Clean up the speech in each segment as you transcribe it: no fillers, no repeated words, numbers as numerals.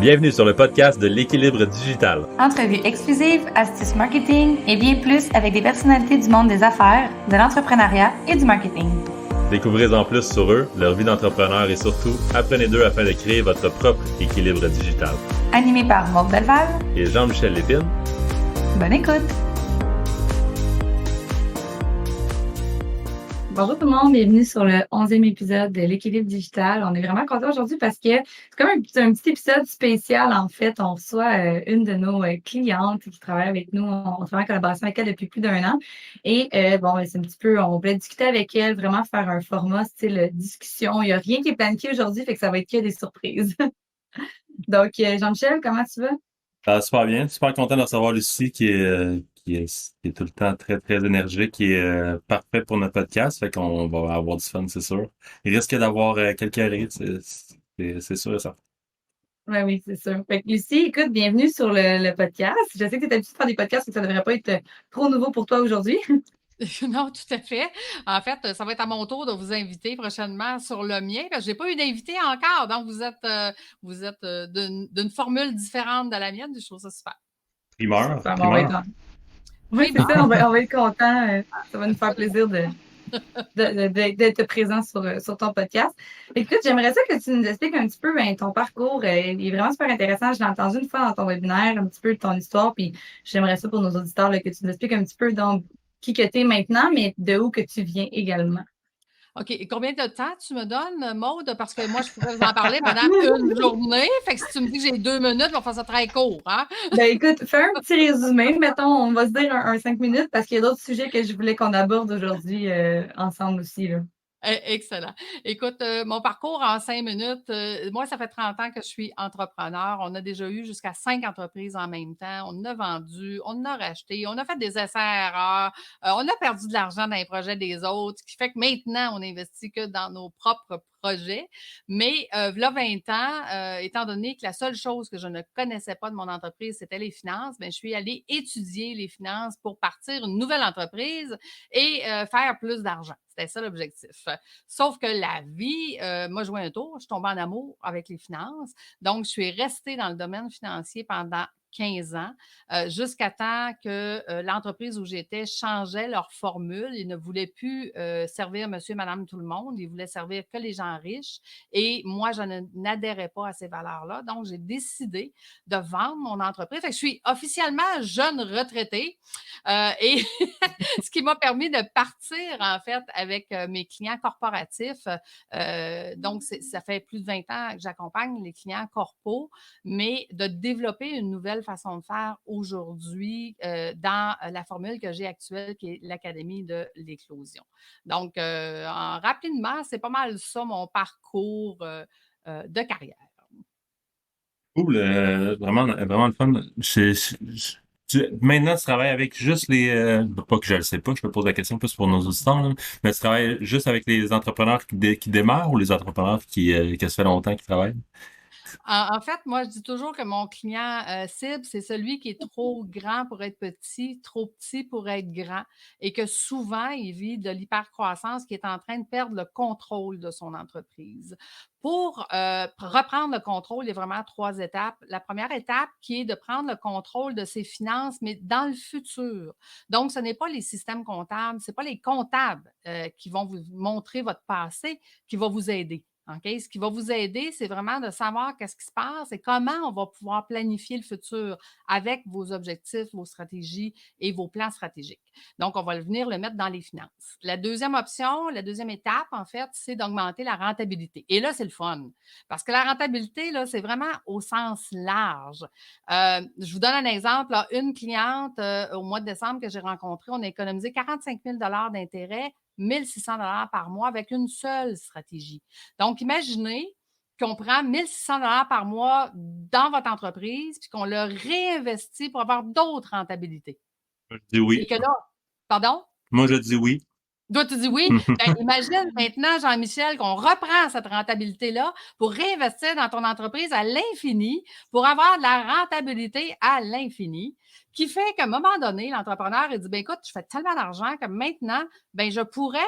Bienvenue sur le podcast de l'équilibre digital. Entrevues exclusives, astuces marketing et bien plus avec des personnalités du monde des affaires, de l'entrepreneuriat et du marketing. Découvrez-en plus sur eux, leur vie d'entrepreneur et surtout, apprenez d'eux afin de créer votre propre équilibre digital. Animé par Maude Delval et Jean-Michel Lépine. Bonne écoute! Bonjour tout le monde, bienvenue sur le 11e épisode de l'équilibre digital. On est vraiment content aujourd'hui parce que c'est comme un petit épisode spécial. En fait, on reçoit une de nos clientes qui travaille avec nous. On travaille en collaboration avec elle depuis plus d'1 an. Et c'est un petit peu, on voulait discuter avec elle, vraiment faire un format style discussion. Il n'y a rien qui est planifié aujourd'hui, fait que ça va être que des surprises. Donc, Jean-Michel, comment tu vas? Super bien, super content de recevoir Lucie qui est tout le temps très, très énergique, qui est parfait pour notre podcast. Fait qu'on va avoir du fun, c'est sûr. Il risque d'avoir quelques rires, c'est sûr et certain. Oui, c'est sûr. Fait que Lucie, écoute, bienvenue sur le podcast. Je sais que tu es habituée de faire des podcasts, donc ça ne devrait pas être trop nouveau pour toi aujourd'hui. Non, tout à fait. En fait, ça va être à mon tour de vous inviter prochainement sur le mien, parce que je n'ai pas eu d'invité encore. Donc, vous êtes d'une formule différente de la mienne. Je trouve ça super. Primeur. Oui, c'est ça, on va être content. Ça va nous faire plaisir d'être présent sur ton podcast. Écoute, j'aimerais ça que tu nous expliques un petit peu ton parcours. Il est vraiment super intéressant. Je l'ai entendu une fois dans ton webinaire, un petit peu de ton histoire, puis j'aimerais ça pour nos auditeurs là, que tu nous expliques un petit peu donc qui que tu es maintenant, mais de où que tu viens également. OK. Et combien de temps tu me donnes, Maude? Parce que moi, je pourrais vous en parler pendant une journée. Fait que si tu me dis que j'ai 2 minutes, on va faire ça très court, hein? Ben écoute, fais un petit résumé. Mettons, on va se dire un 5 minutes parce qu'il y a d'autres sujets que je voulais qu'on aborde aujourd'hui ensemble aussi. Là. Excellent. Écoute, mon parcours en 5 minutes, moi, ça fait 30 ans que je suis entrepreneur. On a déjà eu jusqu'à 5 entreprises en même temps. On a vendu, on a racheté, on a fait des essais-erreurs, on a perdu de l'argent dans les projets des autres, ce qui fait que maintenant, on n'investit que dans nos propres projets. Mais là, 20 ans, étant donné que la seule chose que je ne connaissais pas de mon entreprise, c'était les finances, bien, je suis allée étudier les finances pour partir une nouvelle entreprise et faire plus d'argent. C'était ça l'objectif. Sauf que la vie m'a joué un tour. Je suis tombée en amour avec les finances. Donc, je suis restée dans le domaine financier pendant 15 ans, jusqu'à temps que l'entreprise où j'étais changeait leur formule. Ils ne voulaient plus servir monsieur, madame, tout le monde. Ils voulaient servir que les gens riches. Et moi, je n'adhérais pas à ces valeurs-là. Donc, j'ai décidé de vendre mon entreprise. Fait que je suis officiellement jeune retraitée et ce qui m'a permis de partir, en fait, avec mes clients corporatifs. Donc, ça fait plus de 20 ans que j'accompagne les clients corpos, mais de développer une nouvelle façon de faire aujourd'hui dans la formule que j'ai actuelle, qui est l'Académie de l'éclosion. Donc, rapidement, c'est pas mal ça, mon parcours de carrière. Cool, vraiment, vraiment le fun. Maintenant, tu travailles avec juste pas que je le sais pas, je me pose la question plus pour nos auditeurs, là, mais tu travailles juste avec les entrepreneurs qui démarrent ou les entrepreneurs que ça fait longtemps qu'ils travaillent? En fait, moi, je dis toujours que mon client cible, c'est celui qui est trop grand pour être petit, trop petit pour être grand, et que souvent, il vit de l'hypercroissance, qui est en train de perdre le contrôle de son entreprise. Pour reprendre le contrôle, il y a vraiment 3 étapes. La première étape qui est de prendre le contrôle de ses finances, mais dans le futur. Donc, ce n'est pas les systèmes comptables, ce n'est pas les comptables qui vont vous montrer votre passé, qui vont vous aider. OK? Ce qui va vous aider, c'est vraiment de savoir qu'est-ce qui se passe et comment on va pouvoir planifier le futur avec vos objectifs, vos stratégies et vos plans stratégiques. Donc, on va venir le mettre dans les finances. La deuxième option, la deuxième étape, en fait, c'est d'augmenter la rentabilité. Et là, c'est le fun. Parce que la rentabilité, là, c'est vraiment au sens large. Je vous donne un exemple. Là, une cliente au mois de décembre que j'ai rencontrée, on a économisé 45 000 d'intérêt, 1 600 par mois avec une seule stratégie. Donc, imaginez qu'on prend 1 600 par mois dans votre entreprise puis qu'on le réinvestit pour avoir d'autres rentabilités. Je dis oui. Et que là, pardon? Moi, je dis oui. Toi, tu dis oui. Ben, imagine maintenant, Jean-Michel, qu'on reprend cette rentabilité-là pour réinvestir dans ton entreprise à l'infini, pour avoir de la rentabilité à l'infini, qui fait qu'à un moment donné, l'entrepreneur, il dit, ben écoute, je fais tellement d'argent que maintenant, ben je pourrais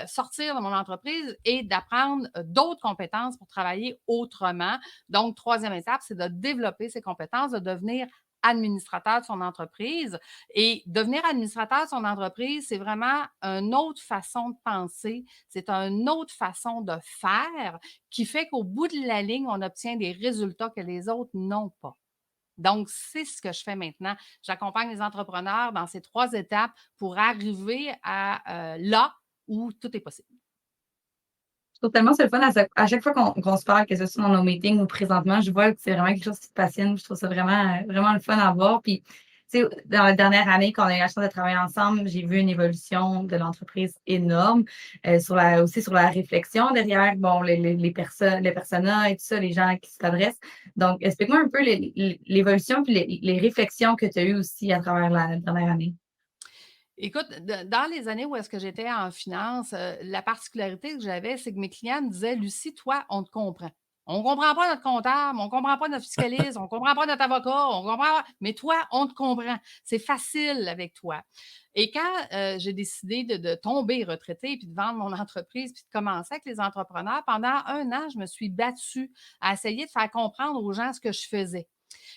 sortir de mon entreprise et d'apprendre d'autres compétences pour travailler autrement. Donc, troisième étape, c'est de développer ses compétences, de devenir administrateur de son entreprise. Et devenir administrateur de son entreprise, c'est vraiment une autre façon de penser, c'est une autre façon de faire qui fait qu'au bout de la ligne, on obtient des résultats que les autres n'ont pas. Donc, c'est ce que je fais maintenant. J'accompagne les entrepreneurs dans ces 3 étapes pour arriver à là où tout est possible. Je trouve tellement c'est le fun à chaque fois qu'on se parle, que ce soit dans nos meetings ou présentement, je vois que c'est vraiment quelque chose qui te passionne. Je trouve ça vraiment, vraiment le fun à voir. Puis, tu sais, dans la dernière année qu'on a eu la chance de travailler ensemble, j'ai vu une évolution de l'entreprise énorme, aussi sur la réflexion derrière, bon, les personnes, les personas et tout ça, les gens qui s'adressent. Donc, explique-moi un peu l'évolution puis les réflexions que tu as eues aussi à travers la dernière année. Écoute, dans les années où est-ce que j'étais en finance, la particularité que j'avais, c'est que mes clients me disaient: «Lucie, toi, on te comprend. On ne comprend pas notre comptable, on ne comprend pas notre fiscaliste, on ne comprend pas notre avocat, on comprend pas mais toi, on te comprend. C'est facile avec toi». Et quand, j'ai décidé de tomber retraitée, puis de vendre mon entreprise, puis de commencer avec les entrepreneurs, pendant 1 an, je me suis battue à essayer de faire comprendre aux gens ce que je faisais.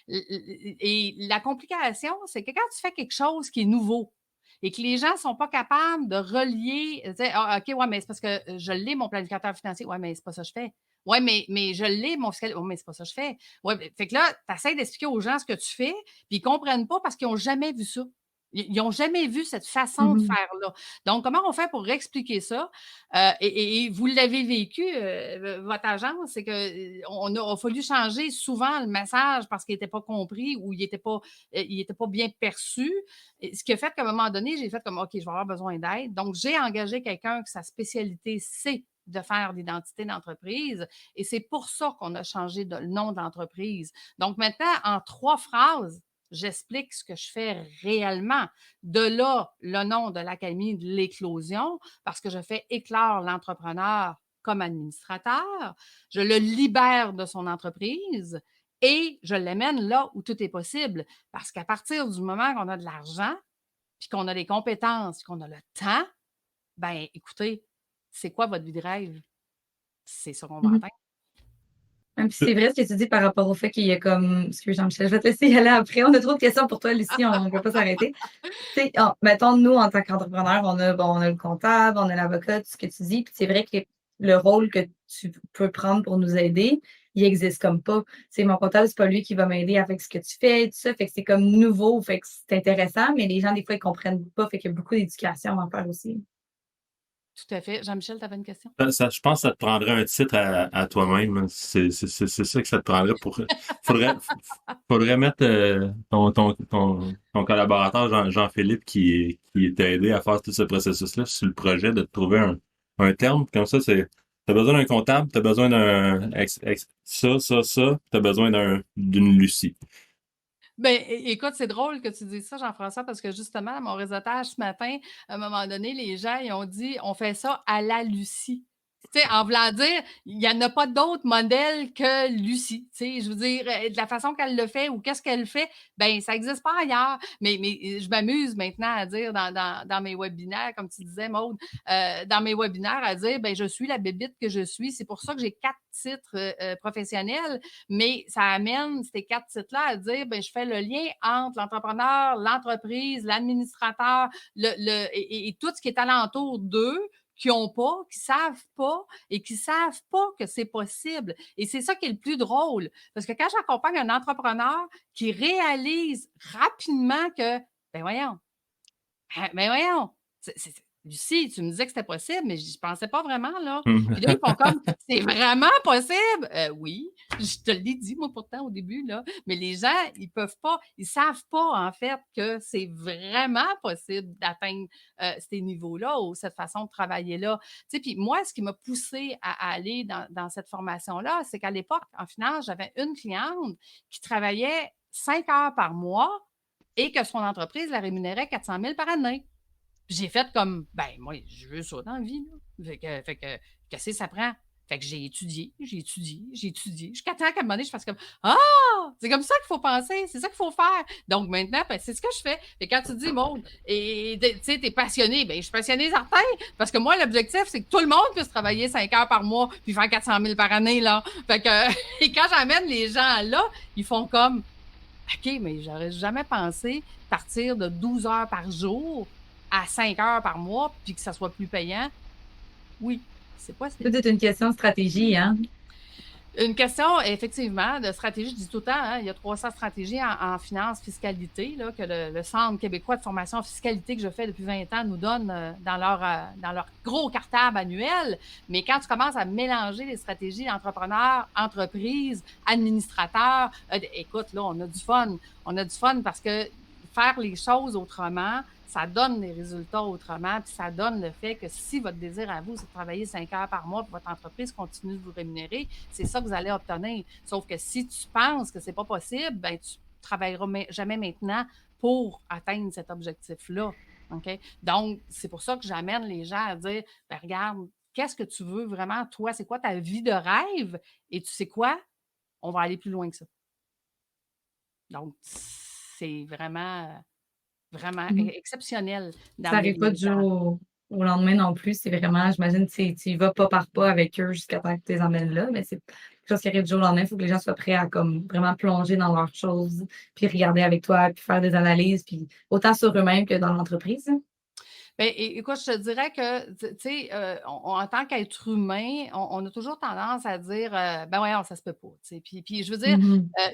Et la complication, c'est que quand tu fais quelque chose qui est nouveau et que les gens ne sont pas capables de relier, ah, OK, ouais, mais c'est parce que je l'ai, mon planificateur financier. Ouais, mais c'est pas ça que je fais. Ouais, mais je l'ai, mon fiscal. Ouais, mais c'est pas ça que je fais. Ouais, fait que là, tu essaies d'expliquer aux gens ce que tu fais, puis ils ne comprennent pas parce qu'ils n'ont jamais vu ça. Ils n'ont jamais vu cette façon de Mhm. faire-là. Donc, comment on fait pour expliquer ça? Et vous l'avez vécu, votre agence, c'est qu'on a fallu changer souvent le message parce qu'il n'était pas compris ou il n'était pas bien perçu. Et ce qui a fait qu'à un moment donné, j'ai fait comme OK, je vais avoir besoin d'aide. Donc, j'ai engagé quelqu'un que sa spécialité, c'est de faire l'identité d'entreprise. Et c'est pour ça qu'on a changé le nom d'entreprise. Donc, maintenant, en 3 phrases, j'explique ce que je fais réellement. De là, le nom de l'Académie de l'éclosion, parce que je fais éclore l'entrepreneur comme administrateur. Je le libère de son entreprise et je l'amène là où tout est possible. Parce qu'à partir du moment qu'on a de l'argent, puis qu'on a les compétences, puis qu'on a le temps, ben écoutez, c'est quoi votre vie de rêve? C'est ça qu'on va Mhm. atteindre. Puis c'est vrai ce que tu dis par rapport au fait qu'il y a comme, excuse Jean-Michel, je vais te laisser y aller après. On a trop de questions pour toi, Lucie, on ne peut pas s'arrêter. Tu sais, mettons, nous, en tant qu'entrepreneur, on a le comptable, on a l'avocat, tout ce que tu dis. Puis c'est vrai que le rôle que tu peux prendre pour nous aider, il existe comme pas. Tu sais, mon comptable, c'est pas lui qui va m'aider avec ce que tu fais et tout ça. Fait que c'est comme nouveau, fait que c'est intéressant, mais les gens, des fois, ils comprennent pas. Fait qu'il y a beaucoup d'éducation à faire aussi. Tout à fait. Jean-Michel, tu avais une question? Je pense que ça te prendrait un titre à toi-même, là. C'est ça que ça te prendrait pour. Faudrait, faudrait mettre ton collaborateur Jean-Philippe qui t'a aidé à faire tout ce processus-là sur le projet de trouver un terme. Comme ça, t'as besoin d'un comptable, t'as besoin d'un ça, t'as besoin d'une Lucie. Ben, écoute, c'est drôle que tu dises ça, Jean-François, parce que justement, à mon réseautage ce matin, à un moment donné, les gens, ils ont dit, on fait ça à la Lucie. Tu sais, en voulant dire, il n'y en a pas d'autre modèle que Lucie. Tu sais, je veux dire, de la façon qu'elle le fait ou qu'est-ce qu'elle fait, ben ça n'existe pas ailleurs. Mais je m'amuse maintenant à dire dans mes webinaires, comme tu disais, Maude, dans mes webinaires, à dire, ben je suis la bébite que je suis. C'est pour ça que j'ai 4 titres professionnels, mais ça amène ces 4 titres-là à dire, ben je fais le lien entre l'entrepreneur, l'entreprise, l'administrateur, et tout ce qui est alentour d'eux, qui n'ont pas, qui ne savent pas et qui ne savent pas que c'est possible. Et c'est ça qui est le plus drôle. Parce que quand j'accompagne un entrepreneur qui réalise rapidement que, ben voyons, Lucie, tu me disais que c'était possible, mais je ne pensais pas vraiment, là. Puis là, ils font comme, c'est vraiment possible? Oui, je te l'ai dit, moi, pourtant, au début, là. Mais les gens, ils peuvent pas, ils savent pas, en fait, que c'est vraiment possible d'atteindre ces niveaux-là ou cette façon de travailler-là. Tu sais, puis moi, ce qui m'a poussée à aller dans cette formation-là, c'est qu'à l'époque, en finance, j'avais une cliente qui travaillait 5 heures par mois et que son entreprise la rémunérait 400 000 par année. Puis j'ai fait comme, ben, moi, je veux ça dans la vie, là. Qu'est-ce que ça prend? Fait que j'ai étudié, jusqu'à temps qu'à un moment donné, je fasse comme, ah, c'est comme ça qu'il faut penser, c'est ça qu'il faut faire. Donc maintenant, ben, c'est ce que je fais. Et quand tu dis, Maud, et tu sais, t'es passionné, ben, je suis passionné certain, parce que moi, l'objectif, c'est que tout le monde puisse travailler 5 heures par mois, puis faire 400 000 par année, là. Fait que, et quand j'amène les gens là, ils font comme, OK, mais j'aurais jamais pensé partir de 12 heures par jour à 5 heures par mois, puis que ça soit plus payant. Oui, c'est possible. Tout est une question de stratégie, hein? Une question, effectivement, de stratégie. Je dis tout le temps, hein, il y a 300 stratégies en finance, fiscalité, là, que le Centre québécois de formation en fiscalité que je fais depuis 20 ans nous donne dans leur gros cartable annuel. Mais quand tu commences à mélanger les stratégies d'entrepreneurs, entreprises, administrateurs, écoute, là, on a du fun. On a du fun parce que faire les choses autrement, ça donne des résultats autrement, puis ça donne le fait que si votre désir à vous, c'est de travailler 5 heures par mois, puis votre entreprise continue de vous rémunérer, c'est ça que vous allez obtenir. Sauf que si tu penses que c'est pas possible, ben tu travailleras jamais maintenant pour atteindre cet objectif-là. OK? Donc, c'est pour ça que j'amène les gens à dire, ben regarde, qu'est-ce que tu veux vraiment, toi? C'est quoi ta vie de rêve? Et tu sais quoi? On va aller plus loin que ça. Donc, c'est vraiment exceptionnel Ça n'arrive pas du jour au lendemain non plus. C'est vraiment, j'imagine, tu y vas pas par pas avec eux jusqu'à temps que tu les emmènes là, mais c'est quelque chose qui arrive du jour au lendemain. Il faut que les gens soient prêts à comme vraiment plonger dans leurs choses, puis regarder avec toi, puis faire des analyses, puis autant sur eux-mêmes que dans l'entreprise. Ben, écoute, je te dirais que, tu sais, en tant qu'être humain, on a toujours tendance à dire, ben voyons, ça se peut pas. Puis je veux dire,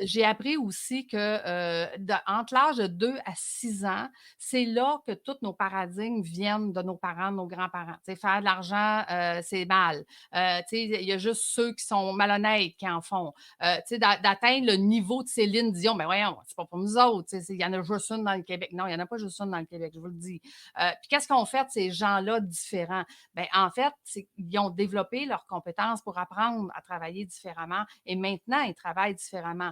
j'ai appris aussi que entre l'âge de 2 à 6 ans, c'est là que tous nos paradigmes viennent de nos parents, de nos grands-parents. Tu sais, faire de l'argent, c'est mal. Tu sais, il y a juste ceux qui sont malhonnêtes qui en font. Tu sais, d'atteindre le niveau de Céline Dion, ben voyons, c'est pas pour nous autres. Il y en a juste une dans le Québec. Non, il n'y en a pas juste une dans le Québec, je vous le dis. Puis qu'est-ce qu'on fait, ces gens-là différents? Ben, en fait, ils ont développé leurs compétences pour apprendre à travailler différemment et maintenant, ils travaillent différemment.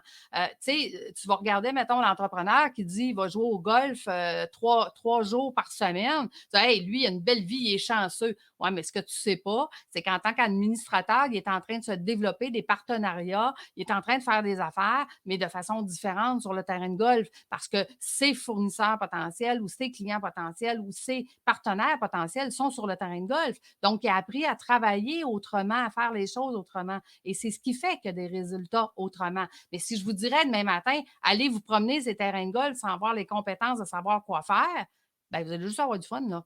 Tu vas regarder, mettons, l'entrepreneur qui dit qu'il va jouer au golf 3 jours par semaine. Tu dis, hey, lui, il a une belle vie, il est chanceux. Oui, mais ce que tu ne sais pas, c'est qu'en tant qu'administrateur, il est en train de se développer des partenariats, il est en train de faire des affaires, mais de façon différente sur le terrain de golf parce que ses fournisseurs potentiels ou ses clients potentiels ou ses partenaires potentiels sont sur le terrain de golf. Donc, il a appris à travailler autrement, à faire les choses autrement. Et c'est ce qui fait qu'il y a des résultats autrement. Mais si je vous dirais demain matin, allez vous promener ces terrains de golf sans avoir les compétences de savoir quoi faire, bien, vous allez juste avoir du fun, là.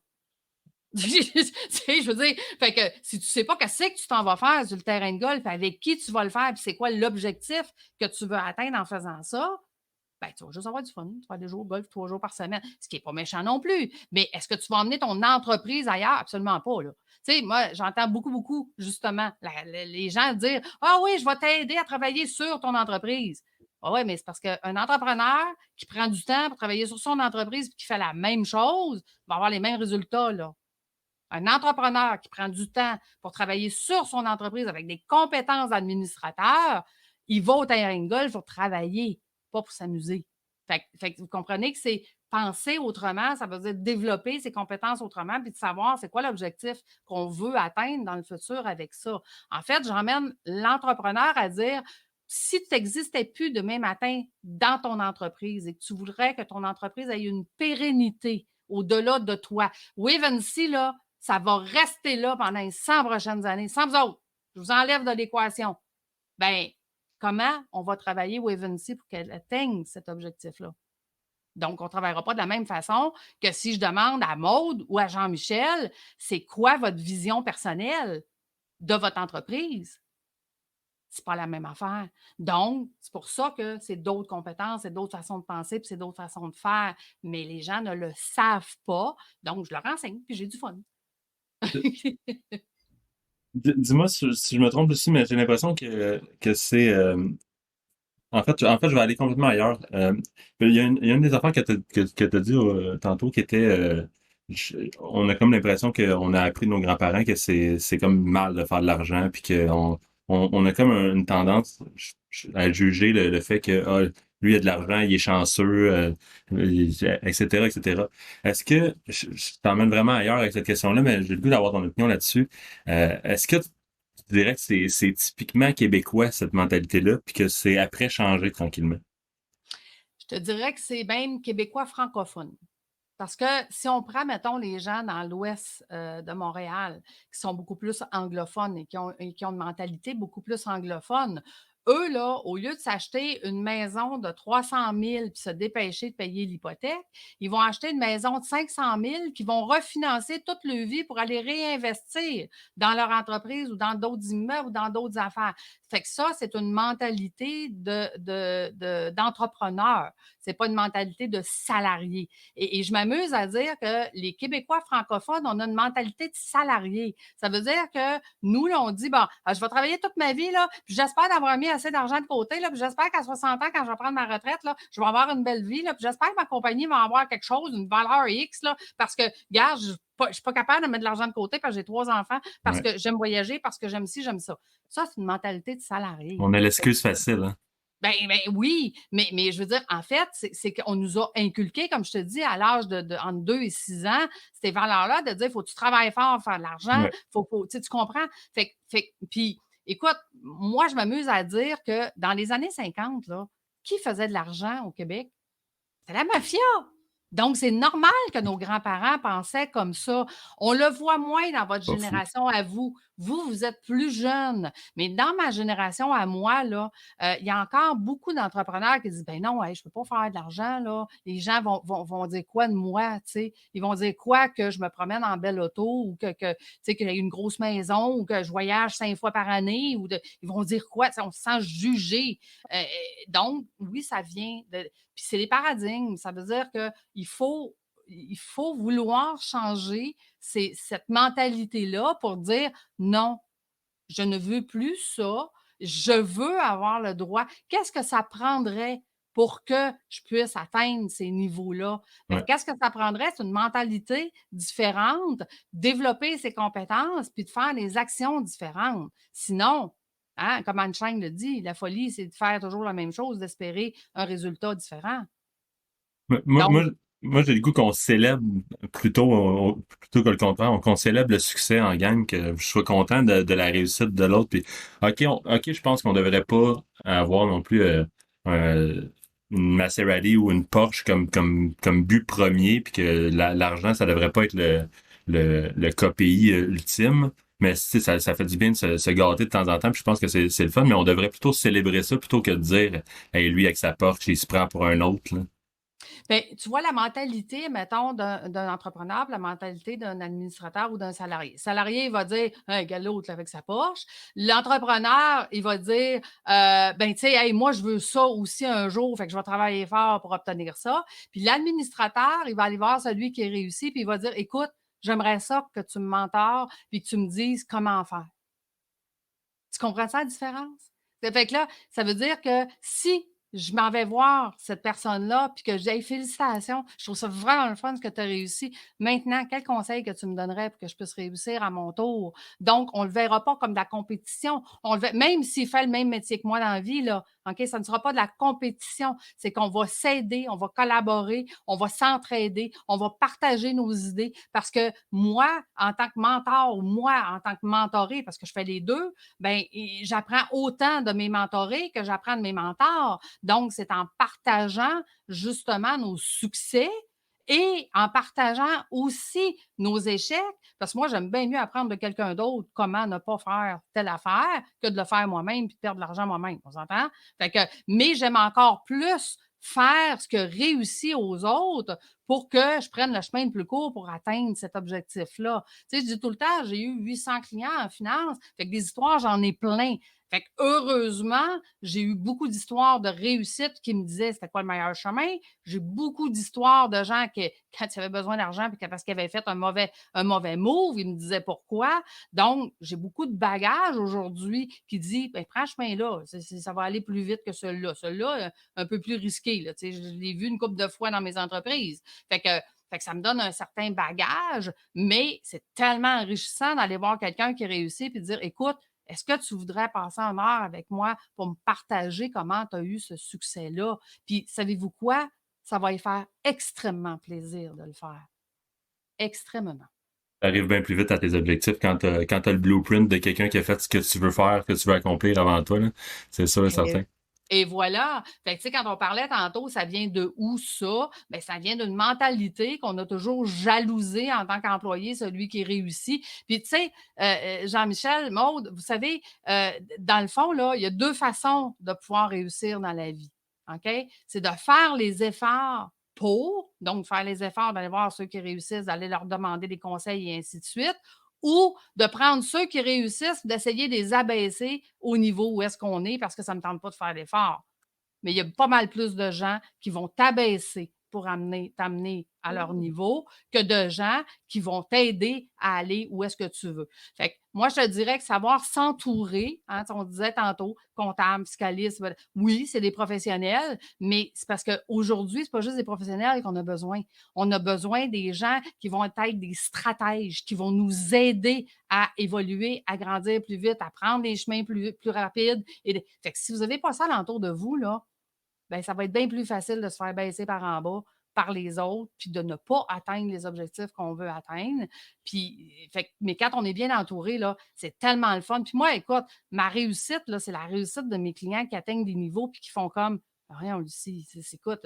Je veux dire, fait que si tu sais pas qu'est-ce que tu t'en vas faire sur le terrain de golf, avec qui tu vas le faire, puis c'est quoi l'objectif que tu veux atteindre en faisant ça, ben, tu vas juste avoir du fun. Tu vas aller jouer au golf 3 jours par semaine, ce qui n'est pas méchant non plus. Mais est-ce que tu vas emmener ton entreprise ailleurs? Absolument pas, là. Tu sais, moi, j'entends beaucoup, justement, les gens dire « Ah oui, je vais t'aider à travailler sur ton entreprise. » Ah oui, mais c'est parce qu'un entrepreneur qui prend du temps pour travailler sur son entreprise et qui fait la même chose va avoir les mêmes résultats, là. Un entrepreneur qui prend du temps pour travailler sur son entreprise avec des compétences d'administrateur, il va au terrain de golf pour travailler, pas pour s'amuser. Fait que vous comprenez que c'est penser autrement, ça veut dire développer ses compétences autrement, puis de savoir c'est quoi l'objectif qu'on veut atteindre dans le futur avec ça. En fait, j'emmène l'entrepreneur à dire, si tu n'existais plus demain matin dans ton entreprise et que tu voudrais que ton entreprise ait une pérennité au-delà de toi, Wavency, là, ça va rester là pendant les 100 prochaines années, sans vous autres. Je vous enlève de l'équation. Bien, comment on va travailler Wavency pour qu'elle atteigne cet objectif-là? Donc, on ne travaillera pas de la même façon que si je demande à Maude ou à Jean-Michel, c'est quoi votre vision personnelle de votre entreprise? C'est pas la même affaire. Donc, c'est pour ça que c'est d'autres compétences, c'est d'autres façons de penser, puis c'est d'autres façons de faire. Mais les gens ne le savent pas. Donc, je leur enseigne, puis j'ai du fun. Dis-moi si je me trompe aussi, mais j'ai l'impression que c'est... en fait, je vais aller complètement ailleurs. Il y a une des affaires que t'as dit tantôt qui était... on a comme l'impression qu'on a appris de nos grands-parents que c'est comme mal de faire de l'argent, puis qu'on on a comme une tendance à juger le fait que lui il a de l'argent, il est chanceux, etc., etc. Est-ce que, je t'emmène vraiment ailleurs avec cette question-là, mais j'ai le goût d'avoir ton opinion là-dessus. Est-ce que tu dirais que c'est typiquement québécois, cette mentalité-là, puis que c'est après changé tranquillement? Je te dirais que c'est même québécois francophone. Parce que si on prend, mettons, les gens dans l'ouest de Montréal, qui sont beaucoup plus anglophones et qui ont une mentalité beaucoup plus anglophone, eux, là, au lieu de s'acheter une maison de 300 000 puis se dépêcher de payer l'hypothèque, ils vont acheter une maison de 500 000 qui vont refinancer toute leur vie pour aller réinvestir dans leur entreprise ou dans d'autres immeubles ou dans d'autres affaires. Fait que ça, c'est une mentalité d'entrepreneur. C'est pas une mentalité de salarié. Et je m'amuse à dire que les Québécois francophones, on a une mentalité de salarié. Ça veut dire que nous, là, on dit, bon, je vais travailler toute ma vie, là, puis j'espère d'avoir mis assez d'argent de côté, là, puis j'espère qu'à 60 ans, quand je vais prendre ma retraite, là, je vais avoir une belle vie, là, puis j'espère que ma compagnie va avoir quelque chose, une valeur X, là, parce que, regarde, je ne suis pas capable de mettre de l'argent de côté parce que j'ai 3 enfants, parce Ouais. que j'aime voyager, parce que j'aime ci, j'aime ça. Ça, c'est une mentalité de salarié. On a l'excuse facile, hein? Ben oui, mais je veux dire, en fait, c'est qu'on nous a inculqué, comme je te dis, à l'âge entre 2 et 6 ans, ces valeurs-là de dire, faut que tu travailles fort pour faire de l'argent, Ouais. tu comprends? Puis, écoute, moi, je m'amuse à dire que dans les années 50, là, qui faisait de l'argent au Québec? C'était la mafia. Donc, c'est normal que nos grands-parents pensaient comme ça. On le voit moins dans votre Pas fou. génération à vous. Vous êtes plus jeunes. Mais dans ma génération à moi, là, il y a encore beaucoup d'entrepreneurs qui disent ben non, hey, je ne peux pas faire de l'argent, là. Les gens vont dire quoi de moi, tu sais? Ils vont dire quoi que je me promène en belle auto ou tu sais, que j'ai une grosse maison ou que je voyage 5 fois par année ils vont dire quoi? On se sent jugé. Donc, oui, ça vient de. Puis c'est des paradigmes. Ça veut dire qu'il faut vouloir changer cette mentalité-là pour dire non, je ne veux plus ça, je veux avoir le droit. Qu'est-ce que ça prendrait pour que je puisse atteindre ces niveaux-là? Bien, Ouais. qu'est-ce que ça prendrait? C'est une mentalité différente, développer ses compétences, puis de faire des actions différentes. Sinon, hein, comme Einstein le dit, la folie, c'est de faire toujours la même chose, d'espérer un résultat différent. Moi, moi, Donc, moi, moi, j'ai le goût qu'on célèbre plutôt que le contraire, qu'on célèbre le succès en gang, que je sois content de la réussite de l'autre. Puis, ok, je pense qu'on devrait pas avoir non plus une Maserati ou une Porsche comme but premier, puis que l'argent, ça devrait pas être le KPI ultime. Mais tu sais, ça fait du bien de se gâter de temps en temps, puis je pense que c'est le fun, mais on devrait plutôt célébrer ça plutôt que de dire hey, lui avec sa Porsche, il se prend pour un autre, là. bien, tu vois la mentalité, mettons, d'un entrepreneur, puis la mentalité d'un administrateur ou d'un salarié. Le salarié, il va dire, hey, regarde l'autre là, avec sa Porsche. L'entrepreneur, il va dire, ben, tu sais, hey, moi, je veux ça aussi un jour, fait que je vais travailler fort pour obtenir ça. Puis l'administrateur, il va aller voir celui qui est réussi, puis il va dire, écoute, j'aimerais ça que tu me mentores, puis que tu me dises comment faire. Tu comprends ça, la différence? Ça fait que là, ça veut dire que si je m'en vais voir cette personne-là, puis que je dis hey, félicitations, je trouve ça vraiment le fun ce que tu as réussi. Maintenant, quel conseil que tu me donnerais pour que je puisse réussir à mon tour? Donc, on ne le verra pas comme de la compétition. Même s'il fait le même métier que moi dans la vie, là, OK, ça ne sera pas de la compétition. C'est qu'on va s'aider, on va collaborer, on va s'entraider, on va partager nos idées. Parce que moi, en tant que mentor ou moi, en tant que mentoré, parce que je fais les deux, ben, j'apprends autant de mes mentorés que j'apprends de mes mentors. Donc, c'est en partageant justement nos succès et en partageant aussi nos échecs, parce que moi, j'aime bien mieux apprendre de quelqu'un d'autre comment ne pas faire telle affaire que de le faire moi-même puis de perdre de l'argent moi-même. On s'entend? Mais j'aime encore plus faire ce que réussit aux autres pour que je prenne le chemin le plus court pour atteindre cet objectif-là. Tu sais, je dis tout le temps, j'ai eu 800 clients en finance, fait que des histoires, j'en ai plein. Fait que heureusement, j'ai eu beaucoup d'histoires de réussite qui me disaient c'était quoi le meilleur chemin. J'ai beaucoup d'histoires de gens qui, quand ils avaient besoin d'argent puis parce qu'ils avaient fait un mauvais move, ils me disaient pourquoi. Donc, j'ai beaucoup de bagages aujourd'hui qui dit ben, prends ce chemin-là, ça va aller plus vite que celui-là. Celui-là, un peu plus risqué. Là, je l'ai vu une couple de fois dans mes entreprises. Fait que ça me donne un certain bagage, mais c'est tellement enrichissant d'aller voir quelqu'un qui réussit et de dire écoute, Est-ce que tu voudrais passer 1 heure avec moi pour me partager comment tu as eu ce succès-là? Puis, savez-vous quoi? Ça va lui faire extrêmement plaisir de le faire. Extrêmement. Tu arrives bien plus vite à tes objectifs quand t'as le blueprint de quelqu'un qui a fait ce que tu veux faire, que tu veux accomplir avant toi, là. C'est sûr et certain. Et voilà. Fait que, tu sais, quand on parlait tantôt, ça vient de où ça? Bien, ça vient d'une mentalité qu'on a toujours jalousée en tant qu'employé, celui qui réussit. Puis, tu sais, Jean-Michel, Maude, vous savez, dans le fond, là, il y a 2 façons de pouvoir réussir dans la vie. OK? C'est de faire les efforts pour, donc faire les efforts d'aller voir ceux qui réussissent, d'aller leur demander des conseils et ainsi de suite, ou de prendre ceux qui réussissent, d'essayer de les abaisser au niveau où est-ce qu'on est parce que ça ne me tente pas de faire l'effort. Mais il y a pas mal plus de gens qui vont t'abaisser pour t'amener à leur niveau que de gens qui vont t'aider à aller où est-ce que tu veux. Fait que moi, je te dirais que savoir s'entourer, hein, on disait tantôt, comptable, fiscaliste, oui, c'est des professionnels, mais c'est parce qu'aujourd'hui, c'est pas juste des professionnels qu'on a besoin. On a besoin des gens qui vont être des stratèges, qui vont nous aider à évoluer, à grandir plus vite, à prendre des chemins plus rapides. Fait que si vous n'avez pas ça alentour de vous, là, ben, ça va être bien plus facile de se faire baisser par en bas par les autres, puis de ne pas atteindre les objectifs qu'on veut atteindre. Puis, mais quand on est bien entouré, là, c'est tellement le fun. Puis moi, écoute, ma réussite, là, c'est la réussite de mes clients qui atteignent des niveaux puis qui font comme, rien, Lucie, écoute,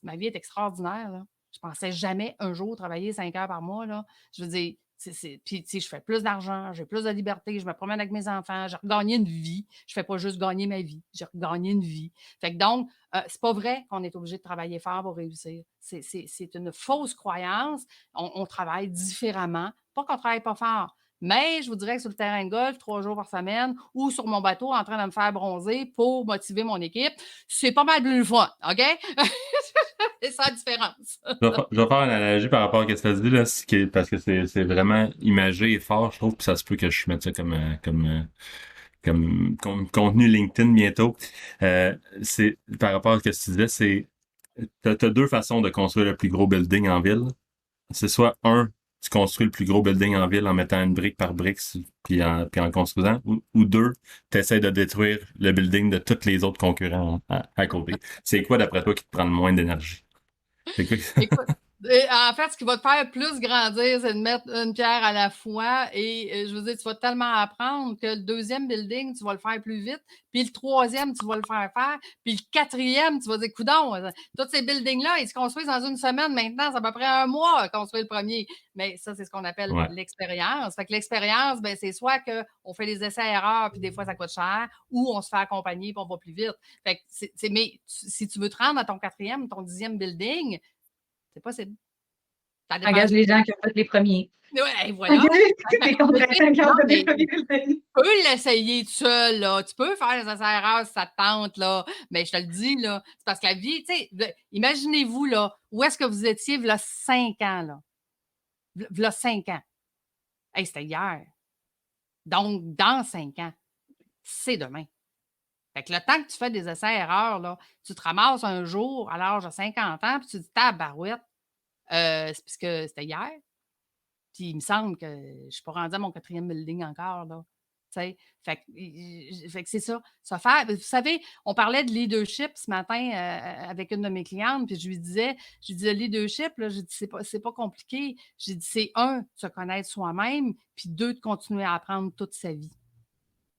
ma vie est extraordinaire, là. Je pensais jamais un jour travailler 5 heures par mois, là. Je veux dire, puis, je fais plus d'argent, j'ai plus de liberté, je me promène avec mes enfants, j'ai regagné une vie. Je fais pas juste gagner ma vie, j'ai regagné une vie. Fait que donc, c'est pas vrai qu'on est obligé de travailler fort pour réussir. C'est une fausse croyance. On travaille différemment. Pas qu'on travaille pas fort. Mais je vous dirais que sur le terrain de golf, 3 jours par semaine, ou sur mon bateau en train de me faire bronzer pour motiver mon équipe, c'est pas mal plus le fun, OK? C'est ça la différence. Je vais faire une analogie par rapport à ce que tu as dit, là, parce que c'est vraiment imagé et fort, je trouve, puis ça se peut que je mette ça comme contenu LinkedIn bientôt. C'est par rapport à ce que tu disais, t'as 2 façons de construire le plus gros building en ville. C'est soit tu construis le plus gros building en ville en mettant une brique par brique puis en construisant, ou 2, tu essaies de détruire le building de tous les autres concurrents à côté. C'est quoi d'après toi qui te prend le moins d'énergie? C'est quoi? Écoute, en fait, ce qui va te faire plus grandir, c'est de mettre une pierre à la fois. Et je veux dire, tu vas tellement apprendre que le 2e building, tu vas le faire plus vite. Puis le 3e, tu vas le faire. Puis le 4e, tu vas dire, coudonc, tous ces buildings-là, ils se construisent dans une semaine. Maintenant, c'est à peu près 1 mois à construire le premier. Mais ça, c'est ce qu'on appelle l'expérience. Fait que l'expérience, ben, c'est soit qu'on fait des essais-erreurs, puis des fois, ça coûte cher, ou on se fait accompagner, puis on va plus vite. Fait que mais si tu veux te rendre à ton 4e, ton 10e building, c'est possible. Engage les gens qui ont fait les premiers. Oui, voilà. Tu peux l'essayer tout seul, là. Tu peux faire les essais-erreurs si ça te tente, là. Mais je te le dis, là, c'est parce que la vie, tu sais, imaginez-vous, là, où est-ce que vous étiez, il y a 5 ans, là. Il y a 5 ans. Hey, c'était hier. Donc, dans 5 ans, c'est demain. Fait que le temps que tu fais des essais-erreurs, là, tu te ramasses un jour à l'âge de 50 ans, puis tu te dis, tabarouette, c'est parce que c'était hier. Puis il me semble que je ne suis pas rendue à mon 4e building encore, là. Fait que c'est ça. Vous savez, on parlait de leadership ce matin avec une de mes clientes, puis je lui disais, leadership, là, je dis, c'est pas compliqué. J'ai dit, c'est 1, de se connaître soi-même, puis 2, de continuer à apprendre toute sa vie.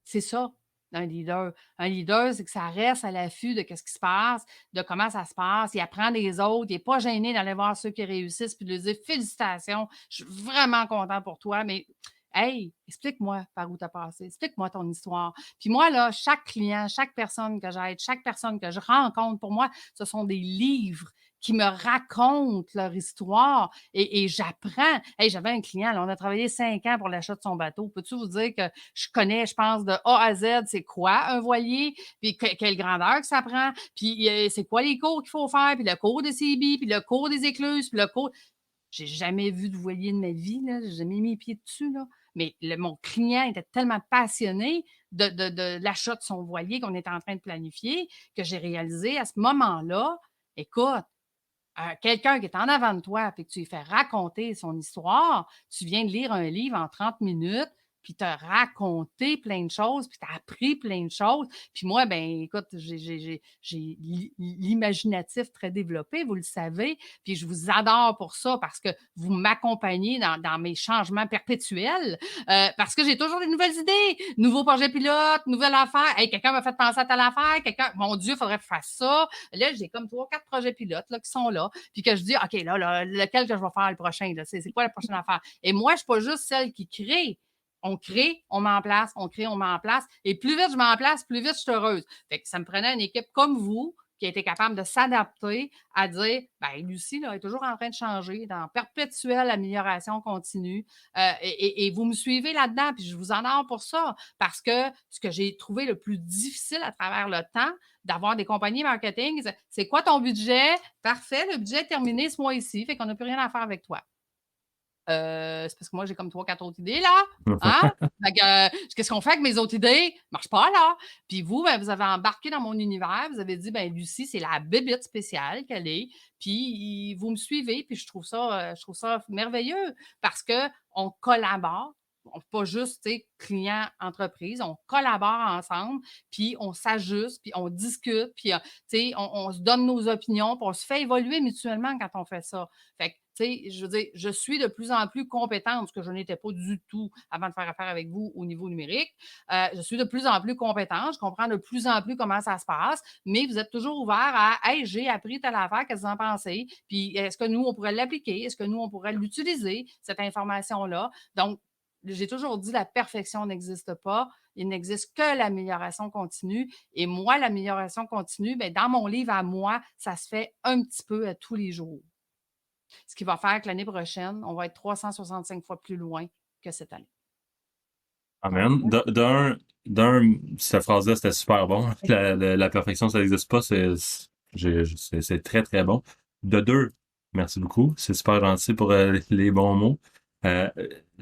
C'est ça, un leader. Un leader, c'est que ça reste à l'affût de ce qui se passe, de comment ça se passe. Il apprend des autres. Il n'est pas gêné d'aller voir ceux qui réussissent puis de leur dire félicitations, je suis vraiment content pour toi, mais hey, explique-moi par où tu as passé. Explique-moi ton histoire. Puis moi, là, chaque client, chaque personne que j'aide, chaque personne que je rencontre, pour moi, ce sont des livres qui me racontent leur histoire et j'apprends. Hey, j'avais un client, là, on a travaillé 5 ans pour l'achat de son bateau. Peux-tu vous dire que je connais, je pense, de A à Z, c'est quoi un voilier, puis quelle grandeur que ça prend, puis c'est quoi les cours qu'il faut faire, puis le cours de CB, puis le cours des écluses, puis le cours... J'ai jamais vu de voilier de ma vie, là. J'ai jamais mis les pieds dessus, là. Mais mon client était tellement passionné de l'achat de son voilier qu'on était en train de planifier que j'ai réalisé à ce moment-là, écoute, quelqu'un qui est en avant de toi et que tu lui fais raconter son histoire, tu viens de lire un livre en 30 minutes, puis te raconter plein de choses, puis t'as appris plein de choses. Puis moi, ben écoute, j'ai l'imaginatif très développé, vous le savez, puis je vous adore pour ça parce que vous m'accompagnez dans mes changements perpétuels, parce que j'ai toujours des nouvelles idées, nouveaux projets pilotes, nouvelles affaires. Hey, quelqu'un m'a fait penser à telle affaire, mon Dieu, il faudrait que je fasse ça. Là, j'ai comme 3-4 projets pilotes là, qui sont là, puis que je dis, OK, là, lequel que je vais faire le prochain? Là? C'est quoi la prochaine affaire? Et moi, je ne suis pas juste celle qui crée. On crée, on met en place, on crée, on met en place. Et plus vite je mets en place, plus vite je suis heureuse. Fait que ça me prenait une équipe comme vous qui a été capable de s'adapter à dire, ben Lucie là, est toujours en train de changer, dans perpétuelle amélioration continue. Et vous me suivez là-dedans, puis je vous en honore pour ça, parce que ce que j'ai trouvé le plus difficile à travers le temps, d'avoir des compagnies marketing, c'est quoi ton budget? Parfait, le budget est terminé ce mois-ci, fait qu'on n'a plus rien à faire avec toi. C'est parce que moi, j'ai comme 3-4 autres idées, là. Hein? Qu'est-ce qu'on fait avec mes autres idées? Marche pas, là. Puis vous, ben, vous avez embarqué dans mon univers. Vous avez dit, ben Lucie, c'est la bébête spéciale qu'elle est. Puis vous me suivez. Puis je trouve ça merveilleux parce qu'on collabore. Pas juste client-entreprise, on collabore ensemble, puis on s'ajuste, puis on discute, puis on se donne nos opinions, puis on se fait évoluer mutuellement quand on fait ça. Fait que, je veux dire, je suis de plus en plus compétente, ce que je n'étais pas du tout avant de faire affaire avec vous au niveau numérique. Je suis de plus en plus compétente, je comprends de plus en plus comment ça se passe, mais vous êtes toujours ouvert à « Hey, j'ai appris telle affaire, qu'est-ce que vous en pensez? Puis est-ce que nous, on pourrait l'appliquer? Est-ce que nous, on pourrait l'utiliser, cette information-là? » Donc, j'ai toujours dit la perfection n'existe pas. Il n'existe que l'amélioration continue. Et moi, l'amélioration continue, bien, dans mon livre à moi, ça se fait un petit peu à tous les jours. Ce qui va faire que l'année prochaine, on va être 365 fois plus loin que cette année. Amen. Cette phrase-là, c'était super bon. La perfection, ça n'existe pas. C'est très, très bon. De deux, merci beaucoup. C'est super gentil pour les bons mots.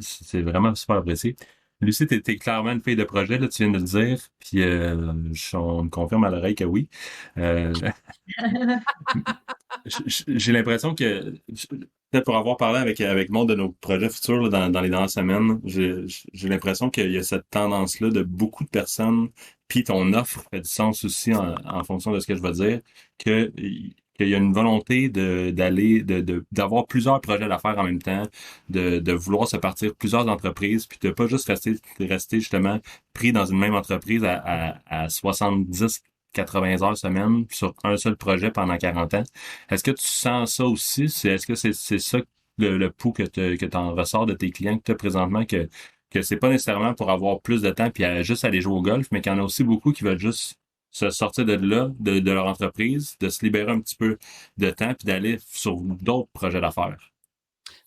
C'est vraiment super apprécié. Lucie, t'es clairement une fille de projet, là, tu viens de le dire, puis on me confirme à l'oreille que oui. J'ai l'impression que, peut-être pour avoir parlé avec le monde de nos projets futurs là, dans les dernières semaines, j'ai l'impression qu'il y a cette tendance-là de beaucoup de personnes, puis ton offre fait du sens aussi en fonction de ce que je vais dire, qu'il y a une volonté d'avoir plusieurs projets d'affaires en même temps, de vouloir se partir plusieurs entreprises, puis de pas juste rester justement pris dans une même entreprise à 70 80 heures semaine sur un seul projet pendant 40 ans. Est-ce que tu sens ça aussi? Est-ce que c'est ça le pouls que t'en ressors de tes clients que tu as présentement, que c'est pas nécessairement pour avoir plus de temps puis juste aller jouer au golf, mais qu'il y en a aussi beaucoup qui veulent juste se sortir de là, de leur entreprise, de se libérer un petit peu de temps puis d'aller sur d'autres projets d'affaires?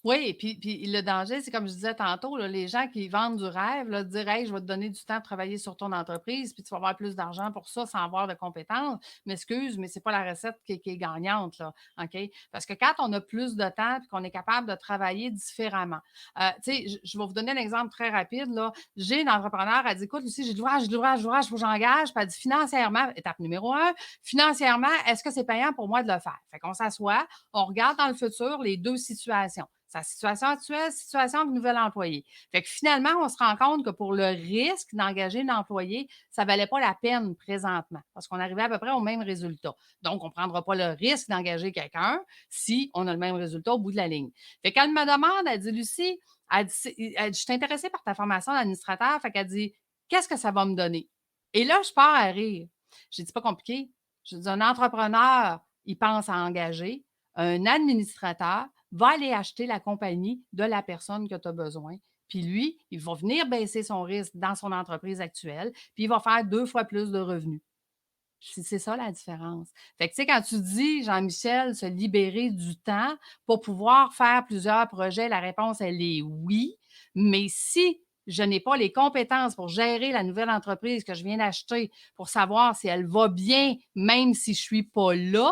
Oui, et puis le danger, c'est comme je disais tantôt, là, les gens qui vendent du rêve, là, de dire Hey, je vais te donner du temps de travailler sur ton entreprise, puis tu vas avoir plus d'argent pour ça sans avoir de compétences. M'excuse, mais c'est pas la recette qui est gagnante, là. OK? Parce que quand on a plus de temps et qu'on est capable de travailler différemment, tu sais, je vais vous donner un exemple très rapide. Là. J'ai une entrepreneur, elle dit Écoute, Lucie, j'ai de l'ouvrage, il faut que j'engage. Puis elle dit financièrement, étape numéro 1, financièrement, est-ce que c'est payant pour moi de le faire? Fait qu'on s'assoit, on regarde dans le futur les deux situations. Sa situation actuelle, situation de nouvel employé. Fait que finalement, on se rend compte que pour le risque d'engager un employé, ça ne valait pas la peine présentement parce qu'on arrivait à peu près au même résultat. Donc, on ne prendra pas le risque d'engager quelqu'un si on a le même résultat au bout de la ligne. Fait qu'elle me demande, elle dit, Lucie, elle dit, je suis intéressée par ta formation d'administrateur. Fait qu'elle dit, qu'est-ce que ça va me donner? Et là, je pars à rire. J'ai dit, c'est pas compliqué. Je dis, un entrepreneur, il pense à engager. Un administrateur va aller acheter la compagnie de la personne que tu as besoin. Puis lui, il va venir baisser son risque dans son entreprise actuelle, puis il va faire 2 fois plus de revenus. C'est ça la différence. Fait que, tu sais, quand tu dis, Jean-Michel, se libérer du temps pour pouvoir faire plusieurs projets, la réponse, elle est oui. Mais si je n'ai pas les compétences pour gérer la nouvelle entreprise que je viens d'acheter, pour savoir si elle va bien, même si je ne suis pas là,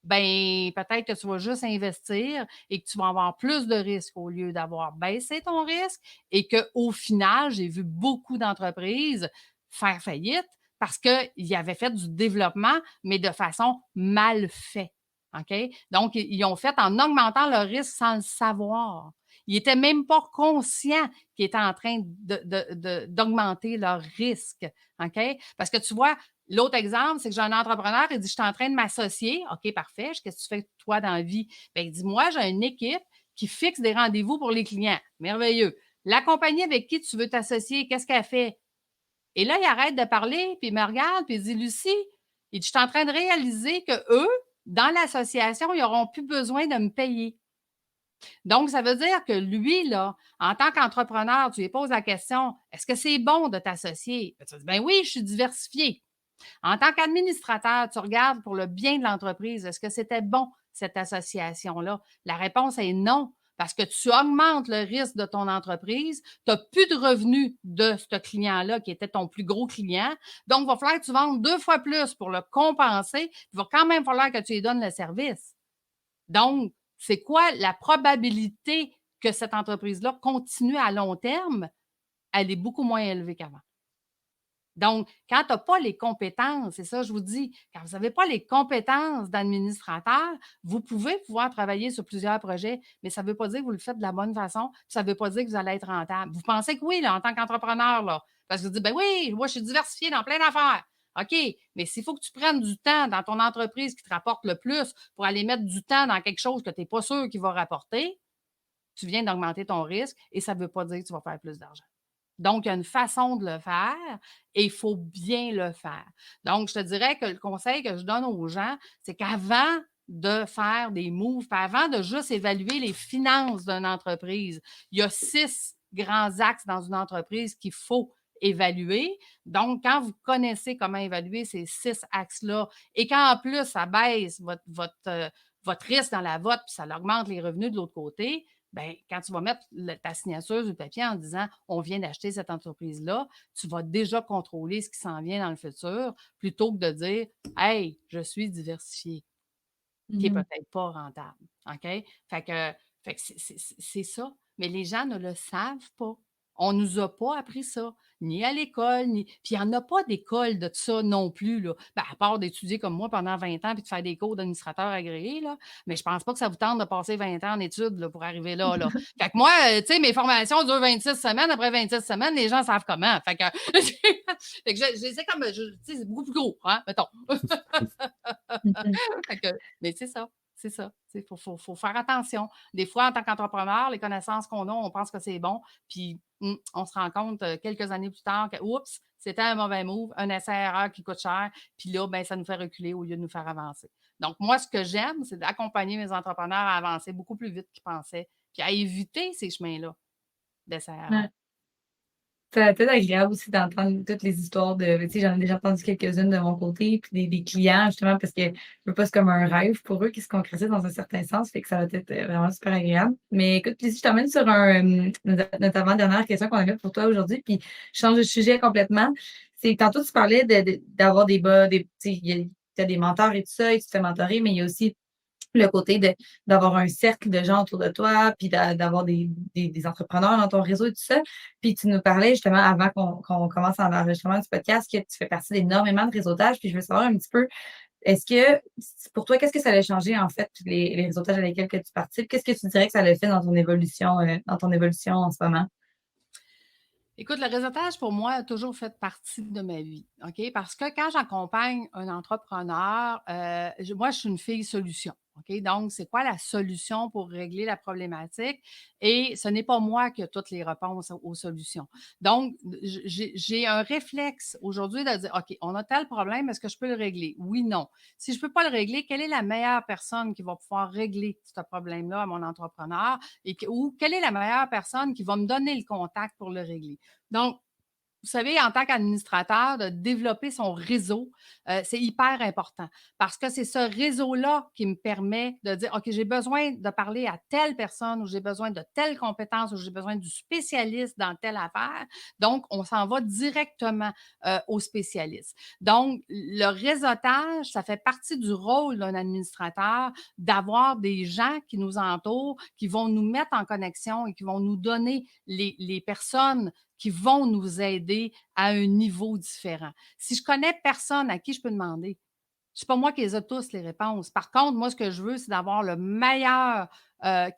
ben peut-être que tu vas juste investir et que tu vas avoir plus de risques au lieu d'avoir baissé ton risque et qu'au final, j'ai vu beaucoup d'entreprises faire faillite parce qu'ils avaient fait du développement, mais de façon mal faite. OK? Donc, ils ont fait en augmentant le risque sans le savoir. Ils n'étaient même pas conscients qu'ils étaient en train d'augmenter leur risque. OK? Parce que tu vois, l'autre exemple, c'est que j'ai un entrepreneur, il dit, je suis en train de m'associer. OK, parfait. Qu'est-ce que tu fais toi dans la vie? Bien, il dit, moi, j'ai une équipe qui fixe des rendez-vous pour les clients. Merveilleux. La compagnie avec qui tu veux t'associer, qu'est-ce qu'elle fait? Et là, il arrête de parler, puis il me regarde, puis il dit, Lucie, je suis en train de réaliser que eux, dans l'association, ils n'auront plus besoin de me payer. Donc, ça veut dire que lui, là, en tant qu'entrepreneur, tu lui poses la question, est-ce que c'est bon de t'associer? Tu dis, ben oui, je suis diversifié. En tant qu'administrateur, tu regardes pour le bien de l'entreprise, est-ce que c'était bon, cette association-là? La réponse est non, parce que tu augmentes le risque de ton entreprise, tu n'as plus de revenus de ce client-là qui était ton plus gros client. Donc, il va falloir que tu vendes 2 fois plus pour le compenser. Il va quand même falloir que tu lui donnes le service. Donc, c'est quoi la probabilité que cette entreprise-là continue à long terme? Elle est beaucoup moins élevée qu'avant. Donc, quand tu n'as pas les compétences, c'est ça je vous dis, quand vous n'avez pas les compétences d'administrateur, vous pouvez pouvoir travailler sur plusieurs projets, mais ça ne veut pas dire que vous le faites de la bonne façon, puis ça ne veut pas dire que vous allez être rentable. Vous pensez que oui, là, en tant qu'entrepreneur, là, parce que vous dites, ben oui, moi, je suis diversifié dans plein d'affaires. OK, mais s'il faut que tu prennes du temps dans ton entreprise qui te rapporte le plus pour aller mettre du temps dans quelque chose que tu n'es pas sûr qu'il va rapporter, tu viens d'augmenter ton risque et ça ne veut pas dire que tu vas faire plus d'argent. Donc, il y a une façon de le faire et il faut bien le faire. Donc, je te dirais que le conseil que je donne aux gens, c'est qu'avant de faire des moves, puis avant de juste évaluer les finances d'une entreprise, il y a 6 grands axes dans une entreprise qu'il faut évaluer. Donc, quand vous connaissez comment évaluer ces 6 axes-là et qu'en plus, ça baisse votre risque dans la vote puis ça augmente les revenus de l'autre côté, bien, quand tu vas mettre ta signature sur le papier en disant on vient d'acheter cette entreprise-là, tu vas déjà contrôler ce qui s'en vient dans le futur plutôt que de dire hey, je suis diversifié, qui n'est peut-être pas rentable. OK? Fait que c'est ça. Mais les gens ne le savent pas. On ne nous a pas appris ça, ni à l'école, ni. Puis il n'y en a pas d'école de ça non plus, là. Ben, à part d'étudier comme moi pendant 20 ans puis de faire des cours d'administrateur agréé, là. Mais je pense pas que ça vous tente de passer 20 ans en études là, pour arriver là, là. Fait que moi, tu sais, mes formations durent 26 semaines. Après 26 semaines, les gens savent comment. Fait que, fait que c'est comme, tu sais, c'est beaucoup plus gros, hein, mettons. Fait que, mais c'est ça. C'est ça. Il faut faire attention. Des fois, en tant qu'entrepreneur, les connaissances qu'on a, on pense que c'est bon. Puis, on se rend compte quelques années plus tard que, oups, c'était un mauvais move, un essai-erreur qui coûte cher. Puis là, ben, ça nous fait reculer au lieu de nous faire avancer. Donc, moi, ce que j'aime, c'est d'accompagner mes entrepreneurs à avancer beaucoup plus vite qu'ils pensaient. Puis à éviter ces chemins-là d'essai-erreur. Ouais. Ça peut être agréable aussi d'entendre toutes les histoires de, tu sais, j'en ai déjà entendu quelques-unes de mon côté, puis des clients, justement, parce que c'est comme un rêve pour eux qui se concrétise dans un certain sens, fait que ça va être vraiment super agréable. Mais écoute, Lucie, je t'emmène sur notre avant-dernière question qu'on avait pour toi aujourd'hui, puis je change de sujet complètement. C'est que tantôt, tu parlais d'avoir des bas, tu sais, t'as des mentors et tout ça, et tu te fais mentorer, mais il y a aussi le côté d'avoir un cercle de gens autour de toi, puis d'avoir des entrepreneurs dans ton réseau et tout ça. Puis tu nous parlais justement avant qu'on commence l'enregistrement du podcast que tu fais partie d'énormément de réseautage. Puis je veux savoir un petit peu, est-ce que pour toi, qu'est-ce que ça a changé en fait, les réseautages avec lesquels que tu participes? Qu'est-ce que tu dirais que ça a fait dans ton évolution en ce moment? Écoute, le réseautage, pour moi, a toujours fait partie de ma vie, OK? Parce que quand j'accompagne un entrepreneur, moi, je suis une fille solution, OK? Donc, c'est quoi la solution pour régler la problématique? Et ce n'est pas moi qui ai toutes les réponses aux solutions. Donc, j'ai un réflexe aujourd'hui de dire, OK, on a tel problème, est-ce que je peux le régler? Oui, non. Si je ne peux pas le régler, quelle est la meilleure personne qui va pouvoir régler ce problème-là à mon entrepreneur? Ou quelle est la meilleure personne qui va me donner le contact pour le régler? Donc, vous savez, en tant qu'administrateur, de développer son réseau, c'est hyper important parce que c'est ce réseau-là qui me permet de dire, OK, j'ai besoin de parler à telle personne ou j'ai besoin de telle compétence ou j'ai besoin du spécialiste dans telle affaire. Donc, on s'en va directement au spécialiste. Donc, le réseautage, ça fait partie du rôle d'un administrateur d'avoir des gens qui nous entourent, qui vont nous mettre en connexion et qui vont nous donner les personnes qui vont nous aider à un niveau différent. Si je connais personne à qui je peux demander, C'est pas moi qui les ai tous, les réponses. Par contre, moi, ce que je veux, c'est d'avoir le meilleur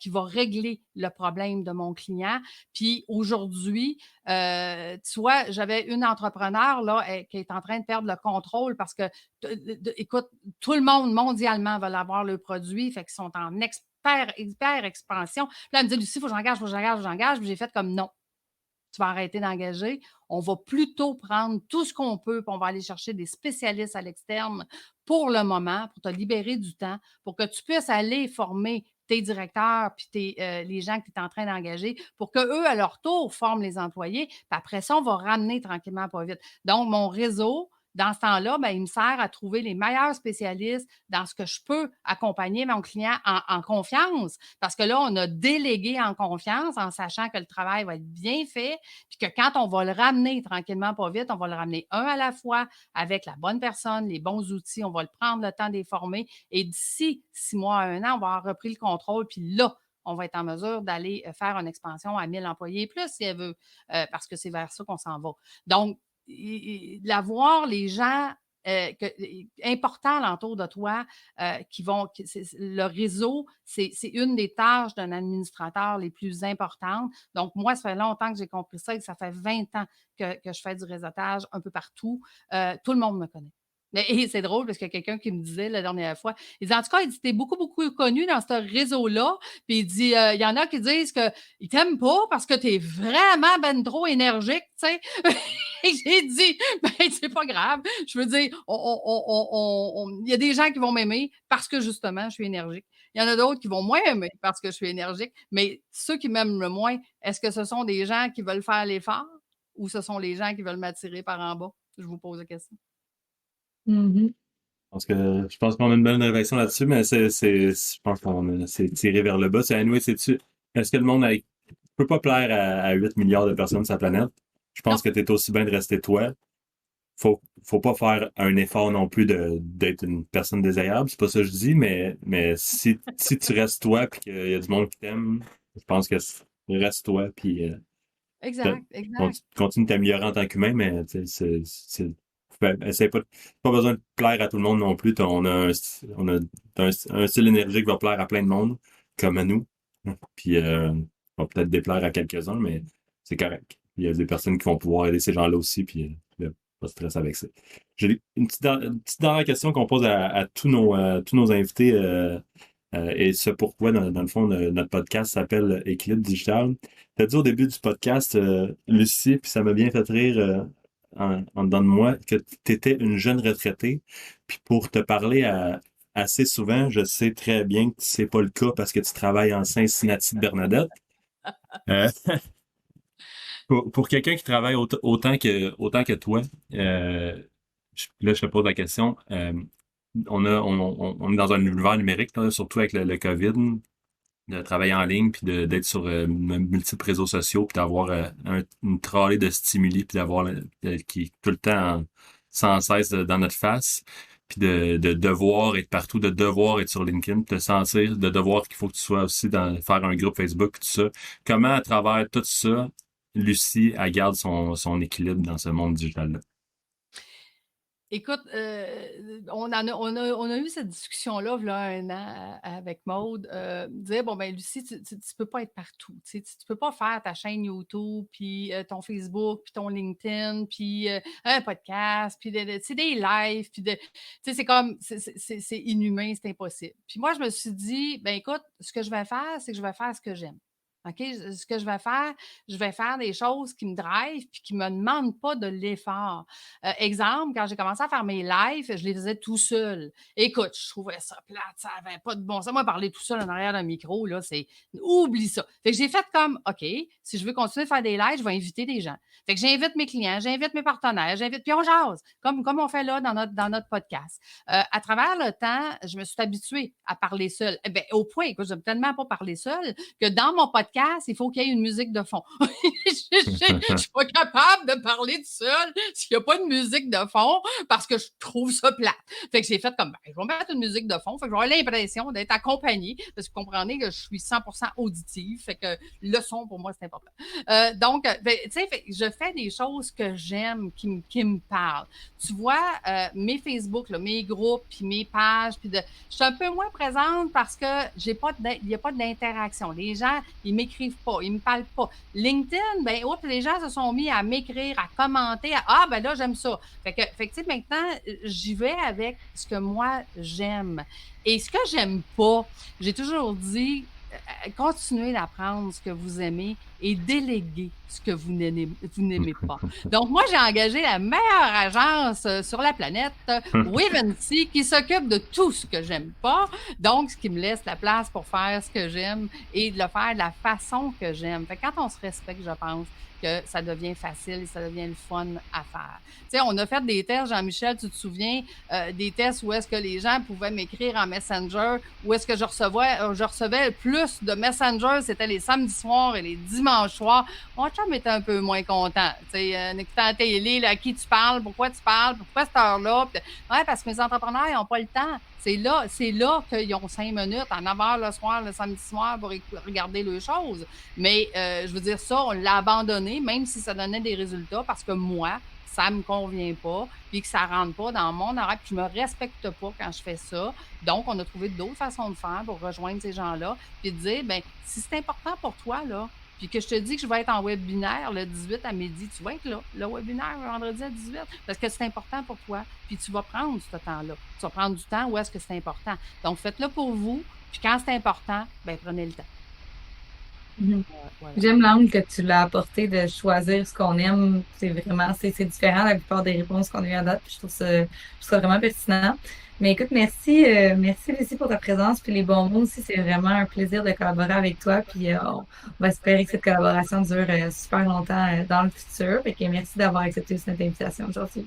qui va régler le problème de mon client. Puis aujourd'hui, tu vois, j'avais une entrepreneur là, qui est en train de perdre le contrôle parce que, écoute, tout le monde mondialement va avoir le produit, fait qu'ils sont en hyper expansion. Puis là, elle me dit, Lucie, il faut que j'engage, il faut que j'engage, il faut que j'engage. Puis j'ai fait comme non. Tu vas arrêter d'engager. On va plutôt prendre tout ce qu'on peut, puis on va aller chercher des spécialistes à l'externe pour le moment, pour te libérer du temps, pour que tu puisses aller former tes directeurs puis les gens que tu es en train d'engager pour qu'eux, à leur tour, forment les employés. Puis après ça, on va ramener tranquillement pas vite. Donc, mon réseau, dans ce temps-là, ben, il me sert à trouver les meilleurs spécialistes dans ce que je peux accompagner mon client en confiance. Parce que là, on a délégué en confiance en sachant que le travail va être bien fait, puis que quand on va le ramener tranquillement, pas vite, on va le ramener un à la fois avec la bonne personne, les bons outils, on va le prendre le temps de les former. Et d'ici 6 mois à 1 an, on va avoir repris le contrôle, puis là, on va être en mesure d'aller faire une expansion à 1000 employés et plus si elle veut, parce que c'est vers ça qu'on s'en va. Donc, d'avoir les gens importants alentour de toi le réseau, c'est une des tâches d'un administrateur les plus importantes. Donc, moi, ça fait longtemps que j'ai compris ça et ça fait 20 ans que je fais du réseautage un peu partout. Tout le monde me connaît. Et c'est drôle parce qu'il y a quelqu'un qui me disait la dernière fois, il dit, en tout cas, il dit, t'es beaucoup, beaucoup connu dans ce réseau-là. Puis il dit, il y en a qui disent qu'ils t'aiment pas parce que t'es vraiment ben trop énergique, tu sais. Et j'ai dit, ben, c'est pas grave. Je veux dire, il y a des gens qui vont m'aimer parce que justement, je suis énergique. Il y en a d'autres qui vont moins aimer parce que je suis énergique. Mais ceux qui m'aiment le moins, est-ce que ce sont des gens qui veulent faire l'effort ou ce sont les gens qui veulent m'attirer par en bas? Je vous pose la question. Mhm. Je pense qu'on a une bonne réflexion là-dessus, mais je pense qu'on s'est tiré vers le bas. Est-ce que le monde peut pas plaire à 8 milliards de personnes sur la planète? Je pense que tu es aussi bien de rester toi. Faut pas faire un effort non plus d'être une personne désagréable. C'est pas ça que je dis, mais si tu restes toi puis qu'il y a du monde qui t'aime, je pense que reste toi puis Exact. continue de t'améliorer en tant qu'humain, mais tu sais, essaie pas besoin de plaire à tout le monde non plus. On a un style énergique qui va plaire à plein de monde, comme à nous. Puis on va peut-être déplaire à quelques-uns, mais c'est correct. Il y a des personnes qui vont pouvoir aider ces gens-là aussi, puis pas de stress avec ça. J'ai une petite dernière question qu'on pose à tous nos invités, et ce pourquoi, dans le fond, notre podcast s'appelle Équilibre digital. Tu as dit au début du podcast, Lucie, puis ça m'a bien fait rire en dedans de moi, que tu étais une jeune retraitée. Puis pour te parler assez souvent, je sais très bien que c'est pas le cas parce que tu travailles en Cincinnati-Bernadette. Pour quelqu'un qui travaille autant que toi, là, je te pose la question. On est dans un univers numérique, là, surtout avec le COVID, de travailler en ligne, puis d'être sur multiples réseaux sociaux, puis d'avoir une trolley de stimuli, puis d'avoir qui est tout le temps sans cesse dans notre face, puis de devoir être partout, de devoir être sur LinkedIn, de sentir, de devoir qu'il faut que tu sois aussi faire un groupe Facebook, puis tout ça. Comment, à travers tout ça, Lucie, elle garde son équilibre dans ce monde digital-là? Écoute, on a eu cette discussion-là, v'là 1 an avec Maude, dire: «Bon, ben Lucie, tu peux pas être partout, tu sais, tu peux pas faire ta chaîne YouTube, puis ton Facebook, puis ton LinkedIn, puis un podcast, puis tu sais, des lives, puis tu sais, c'est comme c'est inhumain, c'est impossible». Puis moi, je me suis dit: «Ben écoute, ce que je vais faire, c'est que je vais faire ce que j'aime». OK? Ce que je vais faire des choses qui me drivent puis qui me demandent pas de l'effort. Exemple, quand j'ai commencé à faire mes lives, je les faisais tout seul. Écoute, je trouvais ça plate, ça avait pas de bon sens. Moi, parler tout seul en arrière d'un micro, là, oublie ça. Fait que j'ai fait comme, OK, si je veux continuer de faire des lives, je vais inviter des gens. Fait que j'invite mes clients, j'invite mes partenaires, puis on jase, comme on fait là dans notre podcast. À travers le temps, je me suis habituée à parler seule. Eh ben, au point que j'aime tellement pas parler seule que dans mon podcast, podcast, il faut qu'il y ait une musique de fond. Je suis pas capable de parler tout seul s'il n'y a pas de musique de fond parce que je trouve ça plate. Fait que j'ai fait comme, je vais mettre une musique de fond. Fait que j'aurai l'impression d'être accompagnée parce que vous comprenez que je suis 100% auditive. Fait que le son, pour moi, c'est important. Donc, tu sais, je fais des choses que j'aime, qui me parlent. Tu vois, mes Facebook, là, mes groupes, puis mes pages, puis je suis un peu moins présente parce que il n'y a pas d'interaction. Les gens, ils m'écrivent pas, ils me parlent pas. LinkedIn, ben, les gens se sont mis à m'écrire, à commenter, ben là, j'aime ça. Fait que tu sais, maintenant, j'y vais avec ce que moi, j'aime. Et ce que j'aime pas, j'ai toujours dit, continuez d'apprendre ce que vous aimez et déléguer ce que vous n'aimez pas. Donc, moi, j'ai engagé la meilleure agence sur la planète, Wavency, qui s'occupe de tout ce que j'aime pas, donc ce qui me laisse la place pour faire ce que j'aime et de le faire de la façon que j'aime. Fait que quand on se respecte, je pense que ça devient facile et ça devient le fun à faire. Tu sais, on a fait des tests, Jean-Michel, tu te souviens, des tests où est-ce que les gens pouvaient m'écrire en Messenger, où est-ce que je recevais plus de Messenger, c'était les samedis soirs et les dimanches soirs. Mon chum était un peu moins content. Tu sais, en écoutant la télé, là, à qui tu parles, pourquoi cette heure-là? Ouais, parce que mes entrepreneurs, ils n'ont pas le temps. C'est là qu'ils ont 5 minutes, à 9 h le soir, le samedi soir, pour regarder les choses. Mais je veux dire, ça, on l'a abandonné, même si ça donnait des résultats, parce que moi, ça me convient pas, puis que ça rentre pas dans mon horaire, puis je me respecte pas quand je fais ça. Donc, on a trouvé d'autres façons de faire pour rejoindre ces gens-là, puis de dire, ben si c'est important pour toi, là, puis que je te dis que je vais être en webinaire le 18 à midi, tu vas être là, le webinaire vendredi à 18, parce que c'est important pour toi, puis tu vas prendre ce temps-là. Tu vas prendre du temps où est-ce que c'est important. Donc, faites-le pour vous, puis quand c'est important, ben prenez le temps. Voilà. J'aime l'angle que tu l'as apporté de choisir ce qu'on aime. C'est vraiment, c'est différent de la plupart des réponses qu'on a eues à date. Puis je trouve ça vraiment pertinent. Mais écoute, merci Lucie pour ta présence. Puis les bons mots aussi, c'est vraiment un plaisir de collaborer avec toi. Puis on va espérer que cette collaboration dure super longtemps dans le futur. Fait que merci d'avoir accepté cette invitation aujourd'hui.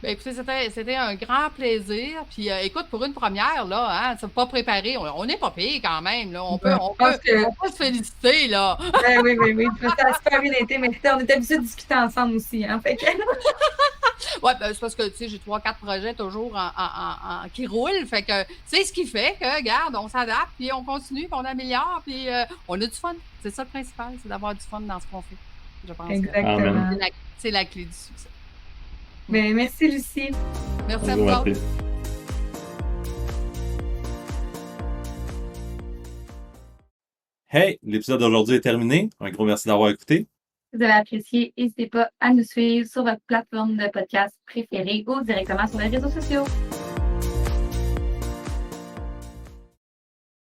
Ben écoutez, c'était un grand plaisir. Puis écoute, pour une première, là, c'est pas préparé. On n'est pas payé quand même. Là. On peut se féliciter, là. Ben oui. Ça a super bien été, mais on est habitués de discuter ensemble aussi. Hein, fait que... Oui, ben, c'est parce que tu sais, j'ai 3-4 projets toujours qui roulent. Fait que c'est ce qui fait que, regarde, on s'adapte, puis on continue, puis on améliore, puis on a du fun. C'est ça le principal, c'est d'avoir du fun dans ce qu'on fait. Je pense exactement. Que c'est la clé du succès. Ben, merci Lucie. Merci à vous. Hey, l'épisode d'aujourd'hui est terminé. Un gros merci d'avoir écouté. Si vous avez apprécié, n'hésitez pas à nous suivre sur votre plateforme de podcast préférée ou directement sur les réseaux sociaux.